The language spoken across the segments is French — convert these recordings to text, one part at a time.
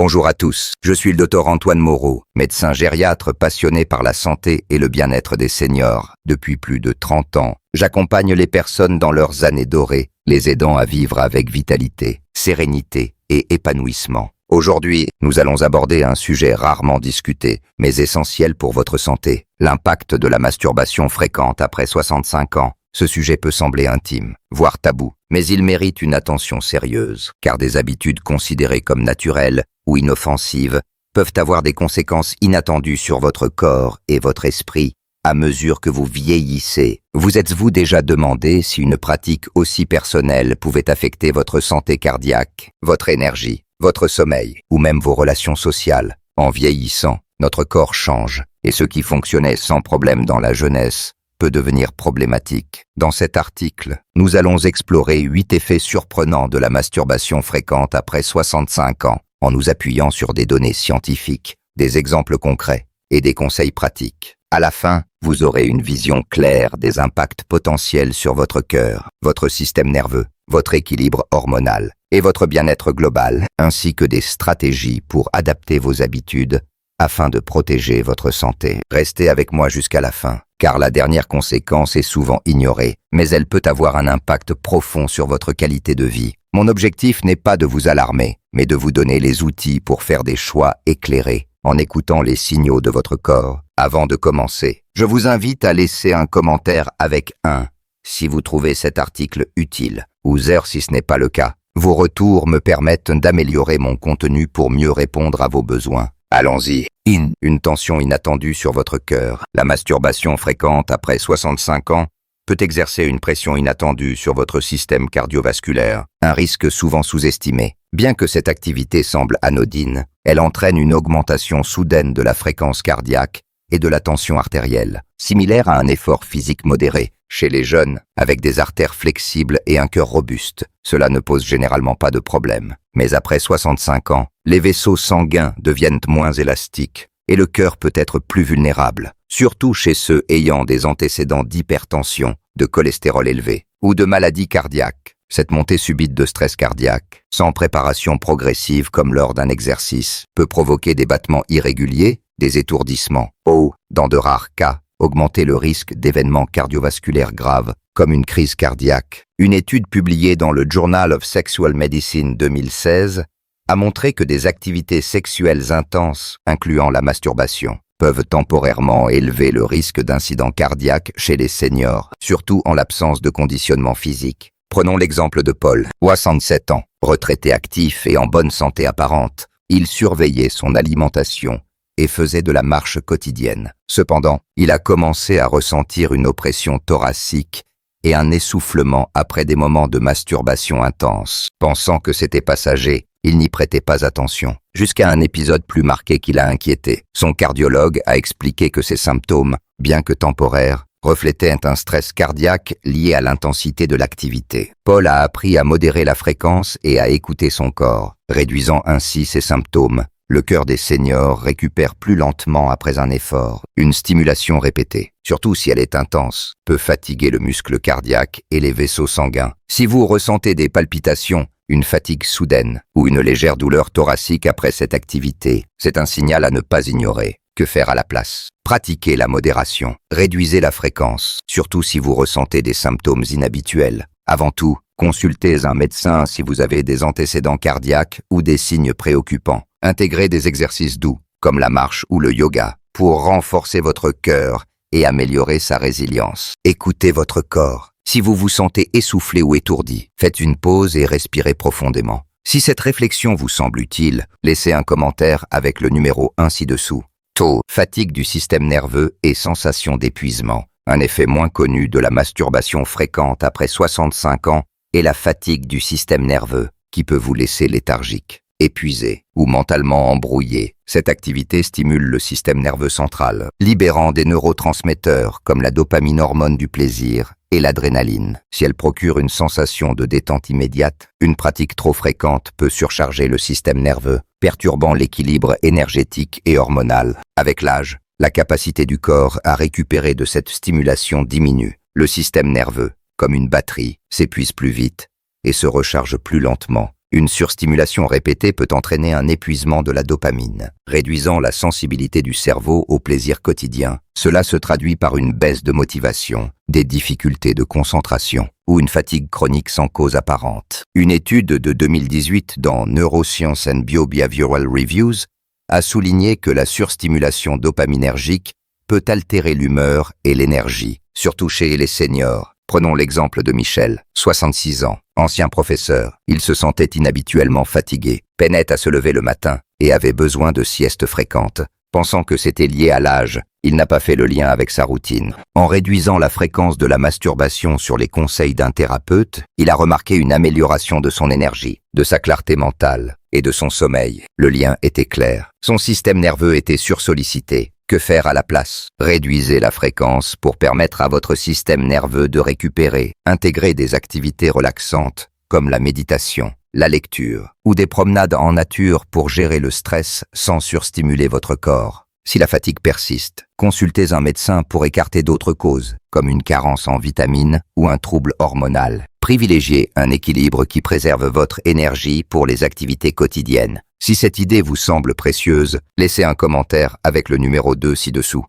Bonjour à tous, je suis le docteur Antoine Moreau, médecin gériatre passionné par la santé et le bien-être des seniors. Depuis plus de 30 ans, j'accompagne les personnes dans leurs années dorées, les aidant à vivre avec vitalité, sérénité et épanouissement. Aujourd'hui, nous allons aborder un sujet rarement discuté, mais essentiel pour votre santé, l'impact de la masturbation fréquente après 65 ans. Ce sujet peut sembler intime, voire tabou, mais il mérite une attention sérieuse, car des habitudes considérées comme naturelles ou inoffensives peuvent avoir des conséquences inattendues sur votre corps et votre esprit à mesure que vous vieillissez. Vous êtes-vous déjà demandé si une pratique aussi personnelle pouvait affecter votre santé cardiaque, votre énergie, votre sommeil ou même vos relations sociales? En vieillissant, notre corps change, et ce qui fonctionnait sans problème dans la jeunesse peut devenir problématique. Dans cet article, nous allons explorer 8 effets surprenants de la masturbation fréquente après 65 ans, en nous appuyant sur des données scientifiques, des exemples concrets et des conseils pratiques. À la fin, vous aurez une vision claire des impacts potentiels sur votre cœur, votre système nerveux, votre équilibre hormonal et votre bien-être global, ainsi que des stratégies pour adapter vos habitudes afin de protéger votre santé. Restez avec moi jusqu'à la fin, car la dernière conséquence est souvent ignorée, mais elle peut avoir un impact profond sur votre qualité de vie. Mon objectif n'est pas de vous alarmer, mais de vous donner les outils pour faire des choix éclairés, en écoutant les signaux de votre corps. Avant de commencer, je vous invite à laisser un commentaire avec 1 si vous trouvez cet article utile, ou 0 si ce n'est pas le cas. Vos retours me permettent d'améliorer mon contenu pour mieux répondre à vos besoins. Allons-y. Une tension inattendue sur votre cœur. La masturbation fréquente après 65 ans peut exercer une pression inattendue sur votre système cardiovasculaire, un risque souvent sous-estimé. Bien que cette activité semble anodine, elle entraîne une augmentation soudaine de la fréquence cardiaque et de la tension artérielle, similaire à un effort physique modéré. Chez les jeunes, avec des artères flexibles et un cœur robuste, cela ne pose généralement pas de problème. Mais après 65 ans, les vaisseaux sanguins deviennent moins élastiques et le cœur peut être plus vulnérable, surtout chez ceux ayant des antécédents d'hypertension, de cholestérol élevé ou de maladies cardiaques. Cette montée subite de stress cardiaque, sans préparation progressive comme lors d'un exercice, peut provoquer des battements irréguliers, des étourdissements ou, dans de rares cas, augmenter le risque d'événements cardiovasculaires graves, comme une crise cardiaque. Une étude publiée dans le Journal of Sexual Medicine 2016 a montré que des activités sexuelles intenses, incluant la masturbation, peuvent temporairement élever le risque d'incidents cardiaques chez les seniors, surtout en l'absence de conditionnement physique. Prenons l'exemple de Paul, 67 ans, retraité actif et en bonne santé apparente. Il surveillait son alimentation et faisait de la marche quotidienne. Cependant, il a commencé à ressentir une oppression thoracique et un essoufflement après des moments de masturbation intense. Pensant que c'était passager, il n'y prêtait pas attention, jusqu'à un épisode plus marqué qui l'a inquiété. Son cardiologue a expliqué que ces symptômes, bien que temporaires, reflétaient un stress cardiaque lié à l'intensité de l'activité. Paul a appris à modérer la fréquence et à écouter son corps, réduisant ainsi ses symptômes. Le cœur des seniors récupère plus lentement après un effort. Une stimulation répétée, surtout si elle est intense, peut fatiguer le muscle cardiaque et les vaisseaux sanguins. Si vous ressentez des palpitations, une fatigue soudaine ou une légère douleur thoracique après cette activité, c'est un signal à ne pas ignorer. Que faire à la place? Pratiquez la modération. Réduisez la fréquence, surtout si vous ressentez des symptômes inhabituels. Avant tout, consultez un médecin si vous avez des antécédents cardiaques ou des signes préoccupants. Intégrez des exercices doux, comme la marche ou le yoga, pour renforcer votre cœur et améliorer sa résilience. Écoutez votre corps. Si vous vous sentez essoufflé ou étourdi, faites une pause et respirez profondément. Si cette réflexion vous semble utile, laissez un commentaire avec le numéro 1 ci-dessous. Taux, fatigue du système nerveux et sensation d'épuisement. Un effet moins connu de la masturbation fréquente après 65 ans est la fatigue du système nerveux, qui peut vous laisser léthargique, épuisé ou mentalement embrouillé. Cette activité stimule le système nerveux central, libérant des neurotransmetteurs comme la dopamine, hormone du plaisir, et l'adrénaline. Si elle procure une sensation de détente immédiate, une pratique trop fréquente peut surcharger le système nerveux, perturbant l'équilibre énergétique et hormonal. Avec l'âge, la capacité du corps à récupérer de cette stimulation diminue. Le système nerveux, comme une batterie, s'épuise plus vite et se recharge plus lentement, Une surstimulation répétée peut entraîner un épuisement de la dopamine, réduisant la sensibilité du cerveau au plaisir quotidien. Cela se traduit par une baisse de motivation, des difficultés de concentration ou une fatigue chronique sans cause apparente. Une étude de 2018 dans Neuroscience and Biobehavioral Reviews a souligné que la surstimulation dopaminergique peut altérer l'humeur et l'énergie, surtout chez les seniors. Prenons l'exemple de Michel, 66 ans, ancien professeur. Il se sentait inhabituellement fatigué, peinait à se lever le matin et avait besoin de siestes fréquentes. Pensant que c'était lié à l'âge, il n'a pas fait le lien avec sa routine. En réduisant la fréquence de la masturbation sur les conseils d'un thérapeute, il a remarqué une amélioration de son énergie, de sa clarté mentale et de son sommeil. Le lien était clair. Son système nerveux était sursollicité. Que faire à la place? Réduisez la fréquence pour permettre à votre système nerveux de récupérer. Intégrez des activités relaxantes comme la méditation, la lecture ou des promenades en nature pour gérer le stress sans surstimuler votre corps. Si la fatigue persiste, consultez un médecin pour écarter d'autres causes, comme une carence en vitamines ou un trouble hormonal. Privilégiez un équilibre qui préserve votre énergie pour les activités quotidiennes. Si cette idée vous semble précieuse, laissez un commentaire avec le numéro 2 ci-dessous.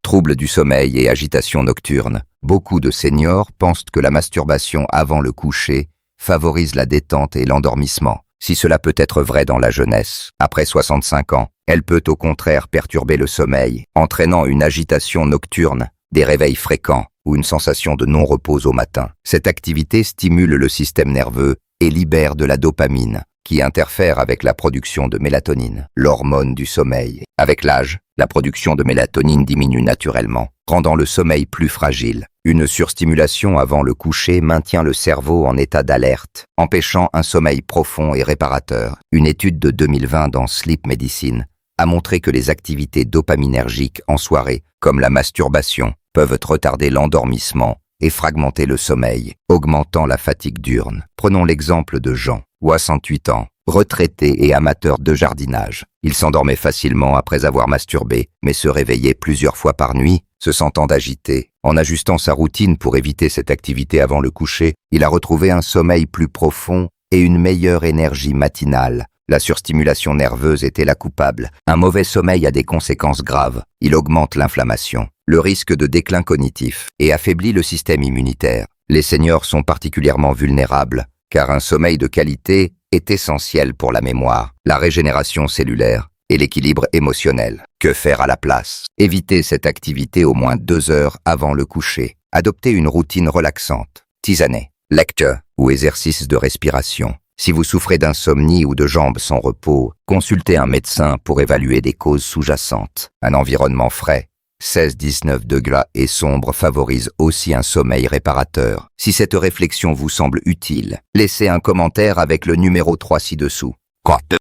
Troubles du sommeil et agitation nocturne. Beaucoup de seniors pensent que la masturbation avant le coucher favorise la détente et l'endormissement. Si cela peut être vrai dans la jeunesse, après 65 ans, elle peut au contraire perturber le sommeil, entraînant une agitation nocturne, des réveils fréquents ou une sensation de non-repos au matin. Cette activité stimule le système nerveux et libère de la dopamine, qui interfère avec la production de mélatonine, l'hormone du sommeil. Avec l'âge, la production de mélatonine diminue naturellement, rendant le sommeil plus fragile. Une surstimulation avant le coucher maintient le cerveau en état d'alerte, empêchant un sommeil profond et réparateur. Une étude de 2020 dans Sleep Medicine a montré que les activités dopaminergiques en soirée, comme la masturbation, peuvent retarder l'endormissement et fragmenter le sommeil, augmentant la fatigue diurne. Prenons l'exemple de Jean, 68 ans, retraité et amateur de jardinage. Il s'endormait facilement après avoir masturbé, mais se réveillait plusieurs fois par nuit, se sentant agité. En ajustant sa routine pour éviter cette activité avant le coucher, il a retrouvé un sommeil plus profond et une meilleure énergie matinale. La surstimulation nerveuse était la coupable. Un mauvais sommeil a des conséquences graves. Il augmente l'inflammation, le risque de déclin cognitif et affaiblit le système immunitaire. Les seniors sont particulièrement vulnérables, car un sommeil de qualité est essentiel pour la mémoire, la régénération cellulaire et l'équilibre émotionnel. Que faire à la place? Évitez cette activité au moins 2 heures avant le coucher. Adoptez une routine relaxante. Tisaner, lecture ou exercice de respiration. Si vous souffrez d'insomnie ou de jambes sans repos, consultez un médecin pour évaluer des causes sous-jacentes. Un environnement frais, 16-19 degrés et sombre favorise aussi un sommeil réparateur. Si cette réflexion vous semble utile, laissez un commentaire avec le numéro 3 ci-dessous.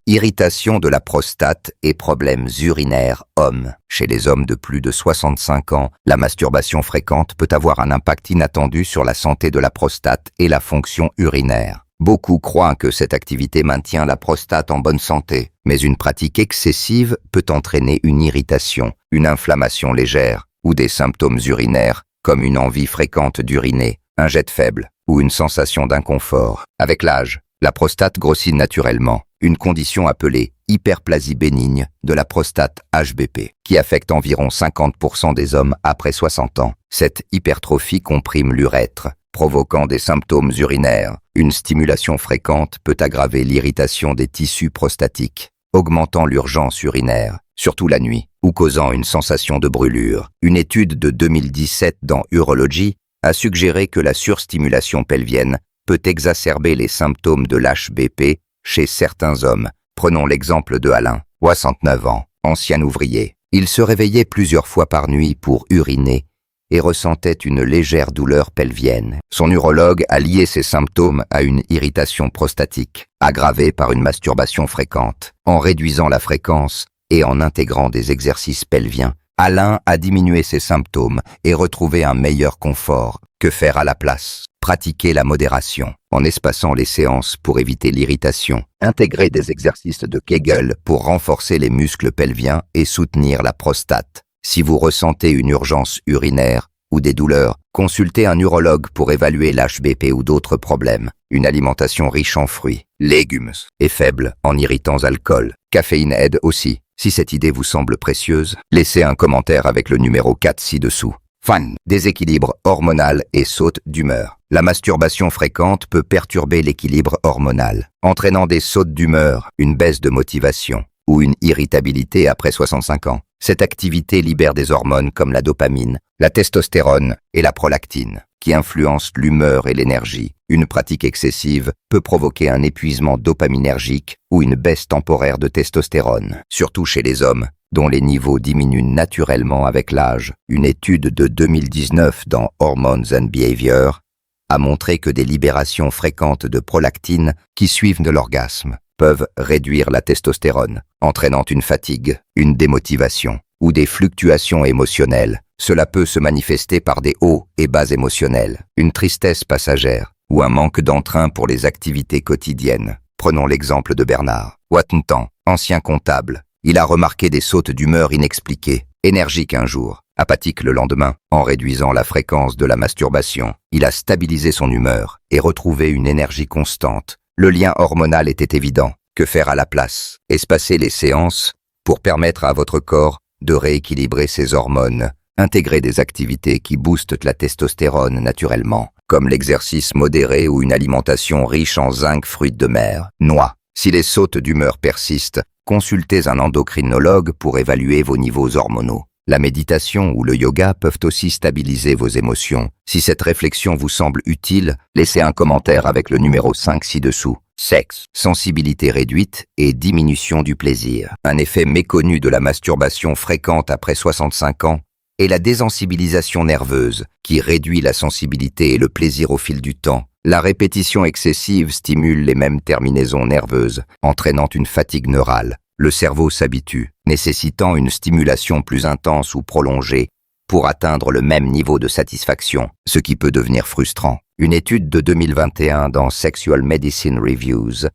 Irritation de la prostate et problèmes urinaires hommes. Chez les hommes de plus de 65 ans, la masturbation fréquente peut avoir un impact inattendu sur la santé de la prostate et la fonction urinaire. Beaucoup croient que cette activité maintient la prostate en bonne santé, mais une pratique excessive peut entraîner une irritation, une inflammation légère ou des symptômes urinaires comme une envie fréquente d'uriner, un jet faible ou une sensation d'inconfort. Avec l'âge, la prostate grossit naturellement, une condition appelée hyperplasie bénigne de la prostate HBP, qui affecte environ 50% des hommes après 60 ans. Cette hypertrophie comprime l'urètre, provoquant des symptômes urinaires. Une stimulation fréquente peut aggraver l'irritation des tissus prostatiques, augmentant l'urgence urinaire, surtout la nuit, ou causant une sensation de brûlure. Une étude de 2017 dans Urology a suggéré que la surstimulation pelvienne peut exacerber les symptômes de l'HBP chez certains hommes. Prenons l'exemple de Alain, 69 ans, ancien ouvrier. Il se réveillait plusieurs fois par nuit pour uriner et ressentait une légère douleur pelvienne. Son urologue a lié ces symptômes à une irritation prostatique, aggravée par une masturbation fréquente. En réduisant la fréquence et en intégrant des exercices pelviens, Alain a diminué ses symptômes et retrouvé un meilleur confort. Que faire à la place? Pratiquer la modération, en espaçant les séances pour éviter l'irritation. Intégrer des exercices de Kegel pour renforcer les muscles pelviens et soutenir la prostate. Si vous ressentez une urgence urinaire ou des douleurs, consultez un urologue pour évaluer l'HBP ou d'autres problèmes. Une alimentation riche en fruits, légumes et faible en irritants alcool. Caféine aide aussi. Si cette idée vous semble précieuse, laissez un commentaire avec le numéro 4 ci-dessous. Fan. Déséquilibre hormonal et sautes d'humeur. La masturbation fréquente peut perturber l'équilibre hormonal, entraînant des sautes d'humeur, une baisse de motivation ou une irritabilité après 65 ans. Cette activité libère des hormones comme la dopamine, la testostérone et la prolactine, qui influencent l'humeur et l'énergie. Une pratique excessive peut provoquer un épuisement dopaminergique ou une baisse temporaire de testostérone, surtout chez les hommes, dont les niveaux diminuent naturellement avec l'âge. Une étude de 2019 dans Hormones and Behavior a montré que des libérations fréquentes de prolactine qui suivent de l'orgasme peuvent réduire la testostérone, entraînant une fatigue, une démotivation ou des fluctuations émotionnelles. Cela peut se manifester par des hauts et bas émotionnels, une tristesse passagère ou un manque d'entrain pour les activités quotidiennes. Prenons l'exemple de Bernard Wattentan, ancien comptable. Il a remarqué des sautes d'humeur inexpliquées, énergique un jour, apathique le lendemain. En réduisant la fréquence de la masturbation, il a stabilisé son humeur et retrouvé une énergie constante. Le lien hormonal était évident. Que faire à la place? Espacer les séances pour permettre à votre corps de rééquilibrer ses hormones. Intégrer des activités qui boostent la testostérone naturellement, comme l'exercice modéré ou une alimentation riche en zinc, fruits de mer, noix. Si les sautes d'humeur persistent, consultez un endocrinologue pour évaluer vos niveaux hormonaux. La méditation ou le yoga peuvent aussi stabiliser vos émotions. Si cette réflexion vous semble utile, laissez un commentaire avec le numéro 5 ci-dessous. Sexe, sensibilité réduite et diminution du plaisir. Un effet méconnu de la masturbation fréquente après 65 ans est la désensibilisation nerveuse, qui réduit la sensibilité et le plaisir au fil du temps. La répétition excessive stimule les mêmes terminaisons nerveuses, entraînant une fatigue neurale. Le cerveau s'habitue, nécessitant une stimulation plus intense ou prolongée pour atteindre le même niveau de satisfaction, ce qui peut devenir frustrant. Une étude de 2021 dans Sexual Medicine Reviews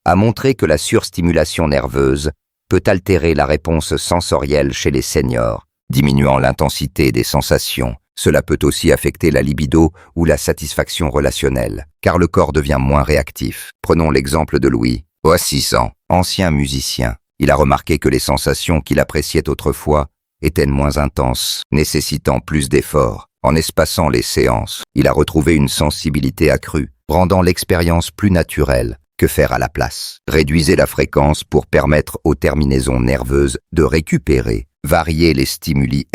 a montré que la surstimulation nerveuse peut altérer la réponse sensorielle chez les seniors, diminuant l'intensité des sensations. Cela peut aussi affecter la libido ou la satisfaction relationnelle, car le corps devient moins réactif. Prenons l'exemple de Louis, 6 ans, ancien musicien. Il a remarqué que les sensations qu'il appréciait autrefois étaient moins intenses, nécessitant plus d'efforts. En espaçant les séances, il a retrouvé une sensibilité accrue, rendant l'expérience plus naturelle. Que faire à la place? Réduisez la fréquence pour permettre aux terminaisons nerveuses de récupérer. Variez les stimuli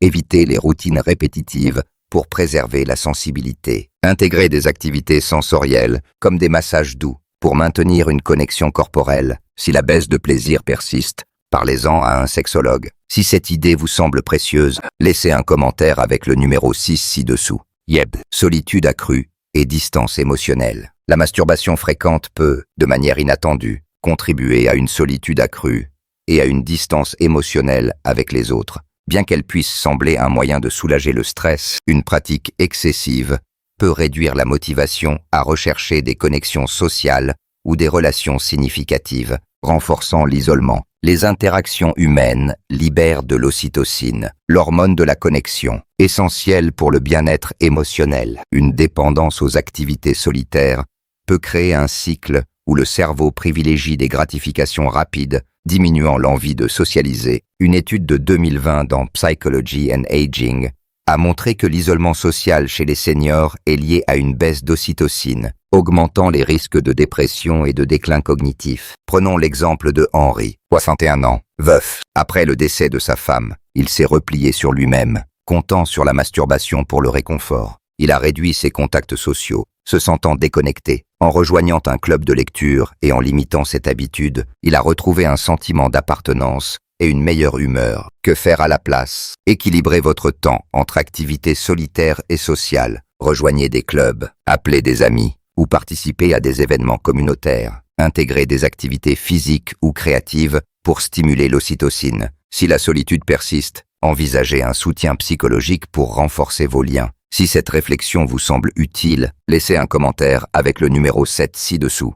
évitez les routines répétitives pour préserver la sensibilité. Intégrez des activités sensorielles, comme des massages doux, pour maintenir une connexion corporelle. Si la baisse de plaisir persiste, parlez-en à un sexologue. Si cette idée vous semble précieuse, laissez un commentaire avec le numéro 6 ci-dessous. Solitude accrue et distance émotionnelle. La masturbation fréquente peut, de manière inattendue, contribuer à une solitude accrue et à une distance émotionnelle avec les autres. Bien qu'elle puisse sembler un moyen de soulager le stress, une pratique excessive peut réduire la motivation à rechercher des connexions sociales ou des relations significatives, renforçant l'isolement. Les interactions humaines libèrent de l'ocytocine, l'hormone de la connexion, essentielle pour le bien-être émotionnel. Une dépendance aux activités solitaires peut créer un cycle où le cerveau privilégie des gratifications rapides, diminuant l'envie de socialiser. Une étude de 2020 dans Psychology and Aging a montré que l'isolement social chez les seniors est lié à une baisse d'ocytocine, augmentant les risques de dépression et de déclin cognitif. Prenons l'exemple de Henry, 61 ans, veuf. Après le décès de sa femme, il s'est replié sur lui-même, comptant sur la masturbation pour le réconfort. Il a réduit ses contacts sociaux, se sentant déconnecté. En rejoignant un club de lecture et en limitant cette habitude, il a retrouvé un sentiment d'appartenance et une meilleure humeur. Que faire à la place? Équilibrez votre temps entre activités solitaires et sociales. Rejoignez des clubs, appelez des amis ou participez à des événements communautaires. Intégrez des activités physiques ou créatives pour stimuler l'ocytocine. Si la solitude persiste, envisagez un soutien psychologique pour renforcer vos liens. Si cette réflexion vous semble utile, laissez un commentaire avec le numéro 7 ci-dessous.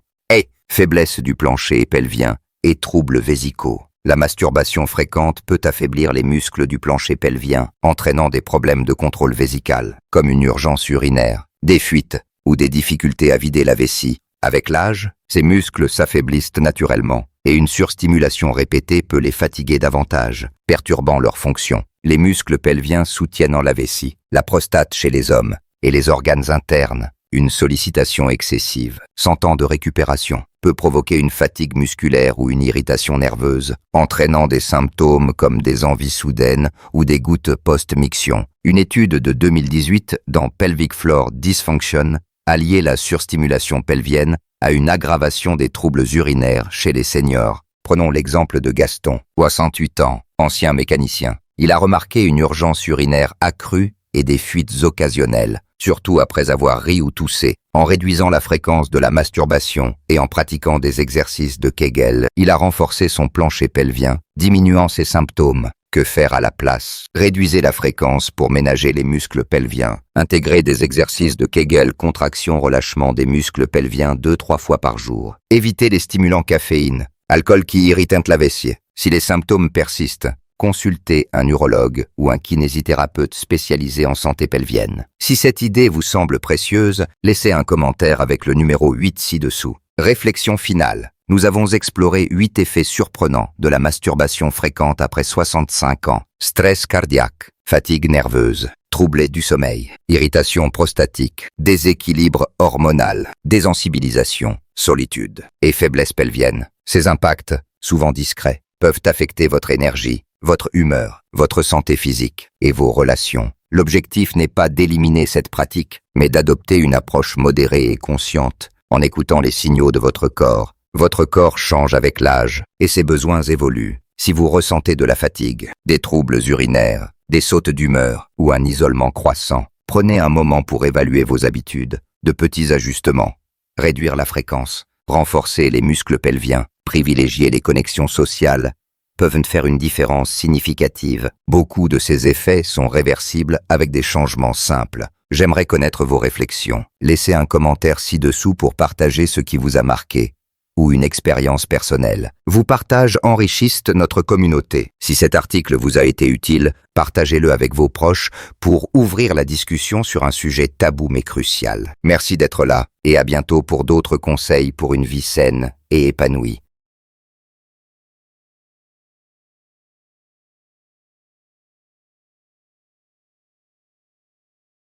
Faiblesse du plancher pelvien et troubles vésicaux. La masturbation fréquente peut affaiblir les muscles du plancher pelvien, entraînant des problèmes de contrôle vésical, comme une urgence urinaire, des fuites ou des difficultés à vider la vessie. Avec l'âge, ces muscles s'affaiblissent naturellement et une surstimulation répétée peut les fatiguer davantage, perturbant leur fonction. Les muscles pelviens soutiennent la vessie, la prostate chez les hommes et les organes internes. Une sollicitation excessive, sans temps de récupération, peut provoquer une fatigue musculaire ou une irritation nerveuse, entraînant des symptômes comme des envies soudaines ou des gouttes post-miction. Une étude de 2018 dans Pelvic Floor Dysfunction a lié la surstimulation pelvienne à une aggravation des troubles urinaires chez les seniors. Prenons l'exemple de Gaston, 68 ans, ancien mécanicien. Il a remarqué une urgence urinaire accrue et des fuites occasionnelles, surtout après avoir ri ou toussé. En réduisant la fréquence de la masturbation et en pratiquant des exercices de Kegel, il a renforcé son plancher pelvien, diminuant ses symptômes. Que faire à la place? Réduisez la fréquence pour ménager les muscles pelviens. Intégrez des exercices de Kegel, contraction-relâchement des muscles pelviens 2-3 fois par jour. Évitez les stimulants caféine, alcool qui irritent la vessie. Si les symptômes persistent, consultez un urologue ou un kinésithérapeute spécialisé en santé pelvienne. Si cette idée vous semble précieuse, laissez un commentaire avec le numéro 8 ci-dessous. Réflexion finale. Nous avons exploré 8 effets surprenants de la masturbation fréquente après 65 ans. Stress cardiaque, fatigue nerveuse, troubles du sommeil, irritation prostatique, déséquilibre hormonal, désensibilisation, solitude et faiblesse pelvienne. Ces impacts, souvent discrets, peuvent affecter votre énergie, votre humeur, votre santé physique et vos relations. L'objectif n'est pas d'éliminer cette pratique, mais d'adopter une approche modérée et consciente en écoutant les signaux de votre corps. Votre corps change avec l'âge et ses besoins évoluent. Si vous ressentez de la fatigue, des troubles urinaires, des sautes d'humeur ou un isolement croissant, prenez un moment pour évaluer vos habitudes. De petits ajustements, réduire la fréquence, renforcer les muscles pelviens, privilégier les connexions sociales, peuvent faire une différence significative. Beaucoup de ces effets sont réversibles avec des changements simples. J'aimerais connaître vos réflexions. Laissez un commentaire ci-dessous pour partager ce qui vous a marqué ou une expérience personnelle. Vos partages enrichissent notre communauté. Si cet article vous a été utile, partagez-le avec vos proches pour ouvrir la discussion sur un sujet tabou mais crucial. Merci d'être là et à bientôt pour d'autres conseils pour une vie saine et épanouie.